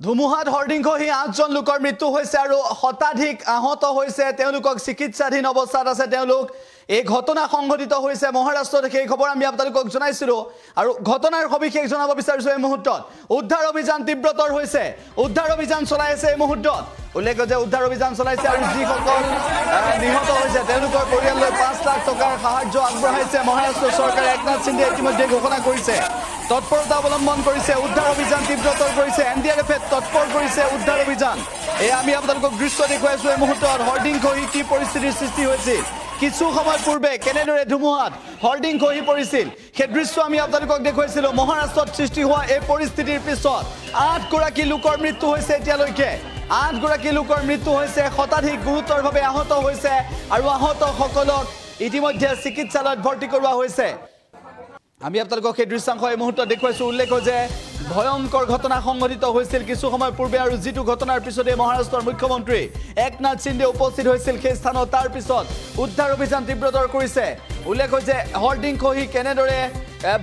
ধুমুহাত হৰ্ডিং খহি ৮জন লোকৰ মৃত্যু হৈছে আৰু শতাধিক আহত হৈছে তেওঁলোকক চিকিৎসাধীন অৱস্থাত আছে তেওঁলোক এই ঘটনা সংঘটিত হৈছে মহাৰাষ্ট্ৰত সেই খবৰ আমি আপোনালোকক জনাইছিলো আৰু ঘটনাৰ সবিশেষ জনাব বিচাৰিছো এই মুহূৰ্তত উদ্ধাৰ অভিযান তীব্ৰতৰ হৈছে উদ্ধাৰ অভিযান চলাই আছে এই মুহূৰ্তত উল্লেখ যে উদ্ধাৰ অভিযান চলাইছে আৰু যিসকল নিহত হৈছে তেওঁলোকৰ পৰিয়াললৈ ৫ লাখ টকাৰ সাহায্য আগবঢ়াইছে মহাৰাষ্ট্ৰ চৰকাৰে একনাথ সিন্ধে ইতিমধ্যে ঘোষণা কৰিছে তৎপৰতা অৱলম্বন কৰিছে উদ্ধাৰ অভিযান তীব্ৰতৰ কৰিছে এনডিআৰএফে তৎপৰ কৰিছে উদ্ধাৰ অভিযান এই আমি আপোনালোকক দৃশ্য দেখুৱাইছো এই মুহূৰ্তত হৰ্ডিং খহি কি পৰিস্থিতিৰ সৃষ্টি হৈছিল কিছু সময় পূৰ্বে কেনেদৰে ধুমুহাত হৰ্ডিং খহি পৰিছিল সেই দৃশ্য আমি আপোনালোকক দেখুৱাইছিলো মহাৰাষ্ট্ৰত সৃষ্টি হোৱা এই পৰিস্থিতিৰ পিছত ৮ গৰাকী লোকৰ মৃত্যু হৈছে এতিয়ালৈকে ৮ গৰাকী লোকৰ মৃত্যু হৈছে শতাধিক গুৰুতৰভাৱে আহত হৈছে আৰু আহতসকলক ইতিমধ্যে চিকিৎসালয়ত ভৰ্তি কৰোৱা হৈছে আমি আপোনালোকক সেই দৃশ্যাংশ এই মুহূৰ্তত দেখুৱাইছো উল্লেখ যে ভয়ংকৰ ঘটনা সংঘটিত হৈছিল কিছু সময় পূৰ্বে আৰু যিটো ঘটনাৰ পিছতে মহাৰাষ্ট্ৰৰ মুখ্যমন্ত্ৰী একনাথ সিন্ধে উপস্থিত হৈছিল সেই স্থানত তাৰ পিছত উদ্ধাৰ অভিযান তীব্ৰতৰ কৰিছে উল্লেখ যে হৰ্ডিং খহি কেনেদৰে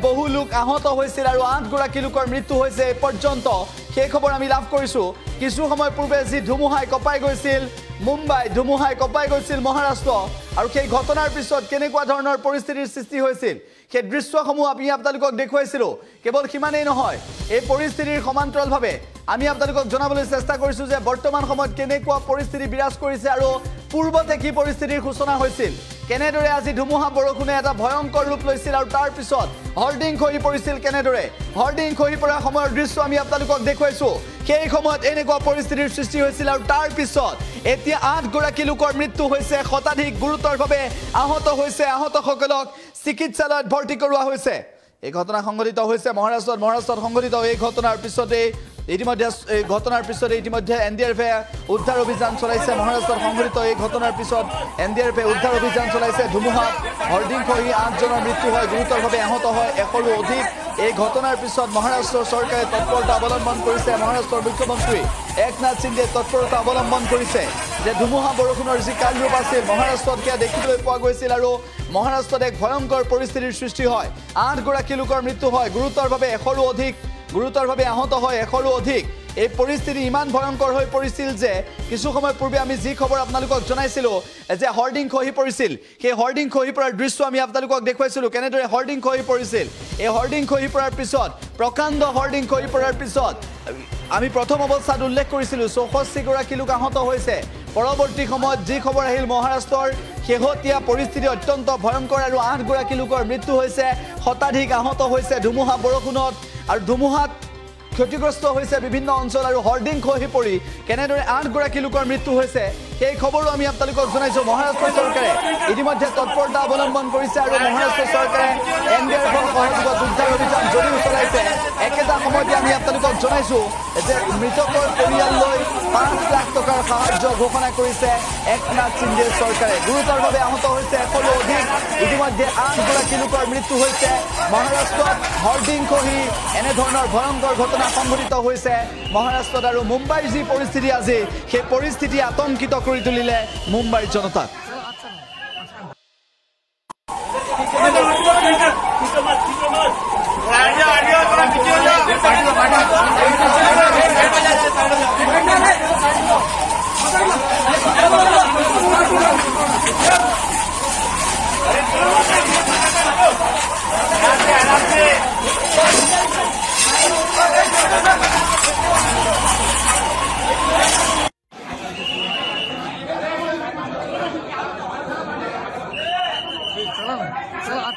বহু লোক আহত হৈছিল আৰু ৮ গৰাকী লোকৰ মৃত্যু হৈছে পৰ্যন্ত সেই খবৰ আমি লাভ কৰিছো কিছু সময় পূৰ্বে যি ধুমুহাই কপাই গৈছিল মুম্বাই ধুমুহাই কপাই গৈছিল মহাৰাষ্ট্ৰ আৰু সেই ঘটনাৰ পিছত কেনেকুৱা ধৰণৰ পৰিস্থিতিৰ সৃষ্টি হৈছিল সেই দৃশ্যসমূহ আমি আপোনালোকক দেখুৱাইছিলো কেৱল সিমানেই নহয় এই পৰিস্থিতিৰ সমান্তৰালভাৱে আমি আপোনালোকক জনাবলৈ চেষ্টা কৰিছো যে বৰ্তমান সময়ত কেনেকুৱা পৰিস্থিতি বিৰাজ কৰিছে আৰু পূৰ্বতে কি পৰিস্থিতিৰ সূচনা হৈছিল কেনেদৰে আজি ধুমুহা বৰষুণে এটা ভয়ংকৰ ৰূপ লৈছিল আৰু তাৰ পিছত হৰ্ডিং খহি পৰিছিল কেনেদৰে হৰ্ডিং খহি পৰা সময়ৰ দৃশ্য আমি আপোনালোকক দেখুৱাইছো সেই সময়ত এনেকুৱা পৰিস্থিতিৰ সৃষ্টি হৈছিল আৰু তাৰ পিছত এতিয়া ৮ গৰাকী লোকৰ মৃত্যু হৈছে শতাধিক গুৰুতৰভাৱে আহত হৈছে আহতসকলক চিকিৎসালয়ত ভৰ্তি কৰোৱা হৈছে এই ঘটনা সংঘটিত হৈছে মহাৰাষ্ট্ৰত সংঘটিত এই ঘটনাৰ পিছতে ইতিমধ্যে এনডিআৰএফে উদ্ধাৰ অভিযান চলাইছে মহাৰাষ্ট্ৰত সংঘটিত এই ঘটনাৰ পিছত এনডিআৰএফে উদ্ধাৰ অভিযান চলাইছে ধুমুহাত হৰ্ডিং খহি ৮জনৰ মৃত্যু হয় গুৰুতৰভাৱে আহত হয় ১০০ৰো অধিক এই ঘটনাৰ পিছত মহাৰাষ্ট্ৰ চৰকাৰে তৎপৰতা অৱলম্বন কৰিছে মহাৰাষ্ট্ৰৰ মুখ্যমন্ত্ৰী একনাথ সিন্ধে তৎপৰতা অৱলম্বন কৰিছে যে ধুমুহা বৰষুণৰ যি কালৰূপ আছিল মহাৰাষ্ট্ৰত সেয়া দেখিবলৈ পোৱা গৈছিল আৰু মহাৰাষ্ট্ৰত এক ভয়ংকৰ পৰিস্থিতিৰ সৃষ্টি হয় ৮ গৰাকী লোকৰ মৃত্যু হয় গুৰুতৰভাৱে ১০০ৰো অধিক গুৰুতৰভাৱে আহত হয় ১০০ৰো অধিক এই পৰিস্থিতি ইমান ভয়ংকৰ হৈ পৰিছিল যে কিছু সময় পূৰ্বে আমি যি খবৰ আপোনালোকক জনাইছিলো যে হৰ্ডিং খহি পৰিছিল সেই হৰ্ডিং খহি পৰাৰ দৃশ্য আমি আপোনালোকক দেখুৱাইছিলো কেনেদৰে হৰ্ডিং খহি পৰিছিল এই হৰ্ডিং খহি পৰাৰ পিছত প্ৰকাণ্ড হৰ্ডিং খহি পৰাৰ পিছত আমি প্ৰথম অৱস্থাত উল্লেখ কৰিছিলো ৬৪ গৰাকী লোক আহত হৈছে পৰৱৰ্তী সময়ত যি খবৰ আহিল মহাৰাষ্ট্ৰৰ শেহতীয়া পৰিস্থিতি অত্যন্ত ভয়ংকৰ আৰু ৮ গৰাকী লোকৰ মৃত্যু হৈছে শতাধিক আহত হৈছে ধুমুহা বৰষুণত আৰু ধুমুহাত ক্ষতিগ্ৰস্ত হৈছে বিভিন্ন অঞ্চল আৰু হৰ্ডিং খহি পৰি কেনেদৰে ৮ গৰাকী লোকৰ মৃত্যু হৈছে সেই খবৰো আমি আপোনালোকক জনাইছো মহাৰাষ্ট্ৰ চৰকাৰে ইতিমধ্যে তৎপৰতা অৱলম্বন কৰিছে আৰু মহাৰাষ্ট্ৰ চৰকাৰে এনডিআৰএফৰ সহযোগত উদ্ধাৰ অভিযান যদিও চলাইছে একেটা সময়তে আমি আপোনালোকক জনাইছো যে মৃতকৰ পৰিয়াললৈ ৫ লাখ টকাৰ সাহায্য ঘোষণা কৰিছে একনাথ সিন্ধে চৰকাৰে গুৰুতৰভাৱে আহত হৈছে ১০০ৰো অধিক ইতিমধ্যে ৮ গৰাকী লোকৰ মৃত্যু হৈছে মহাৰাষ্ট্ৰত হৰ্ডিং খহি এনেধৰণৰ ভয়ংকৰ ঘটনা সংঘটিত হৈছে মহাৰাষ্ট্ৰত আৰু মুম্বাইৰ যি পৰিস্থিতি আজি সেই পৰিস্থিতি আতংকিত কৰি তুলিলে মুম্বাইৰ জনতাক चला